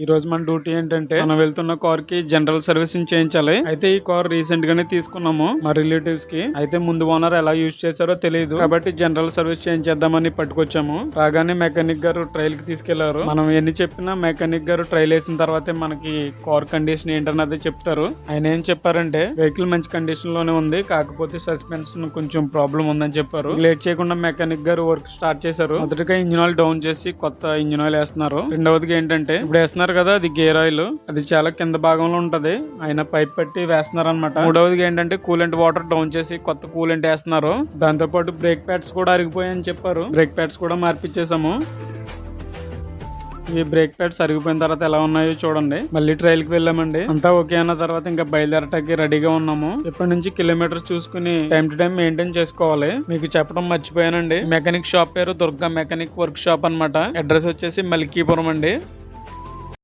ఈ రోజు మన డ్యూటీ ఏంటంటే మనం వెళ్తున్న కార్ కి జనరల్ సర్వీసింగ్ చేయించాలి. అయితే ఈ కార్ రీసెంట్ గానే తీసుకున్నాము మా రిలేటివ్స్ కి. అయితే ముందు ఓనర్ ఎలా యూజ్ చేశారో తెలియదు కాబట్టి జనరల్ సర్వీస్ చేయించేద్దామని పట్టుకొచ్చాము. రాగానే మెకానిక్ గారు ట్రైల్ కి తీసుకెళ్లారు. మనం ఎన్ని చెప్పినా మెకానిక్ గారు ట్రైల్ వేసిన తర్వాతే మనకి కార్ కండిషన్ ఏంటన్నది చెప్తారు. ఆయన ఏం చెప్పారంటే వెహికల్ మంచి కండిషన్ లోనే ఉంది, కాకపోతే సస్పెన్షన్ కొంచెం ప్రాబ్లం ఉందని చెప్పారు. లేట్ చేయకుండా మెకానిక్ గారు వర్క్ స్టార్ట్ చేశారు. మొదటిగా ఇంజిన్ ఆయిల్ డౌన్ చేసి కొత్త ఇంజిన్ ఆయిల్ వేస్తున్నారు. రెండవదిగా ఏంటంటే ఇప్పుడు వేస్తున్నారు కదా, అది గేర్ ఆయిల్, అది చాలా కింద భాగంలో ఉంటది. ఆయన పైప్ పెట్టి వేస్తున్నారు అనమాట. మూడవదిగా ఏంటంటే కూలెంట్ వాటర్ డౌన్ చేసి కొత్త కూలెంట్ వేస్తున్నారు. దాంతో పాటు బ్రేక్ ప్యాడ్స్ కూడా అరిగిపోయాయని చెప్పారు. బ్రేక్ ప్యాడ్స్ కూడా మార్పిచ్చేసాము. ఈ బ్రేక్ ప్యాడ్స్ అరిగిపోయిన తర్వాత ఎలా ఉన్నాయో చూడండి. మళ్ళీ ట్రైల్ కి వెళ్ళామండి. అంతా ఓకే అన్న తర్వాత ఇంకా బయలుదేరటానికి రెడీగా ఉన్నాము. ఇప్పటి నుంచి కిలోమీటర్స్ చూసుకుని టైం టు టైం మెయింటైన్ చేసుకోవాలి. మీకు చెప్పడం మర్చిపోయానండి, మెకానిక్ షాప్ పేరు దుర్గా మెకానిక్ వర్క్ షాప్ అన్నమాట. అడ్రస్ వచ్చేసి మల్కీపురం అండి.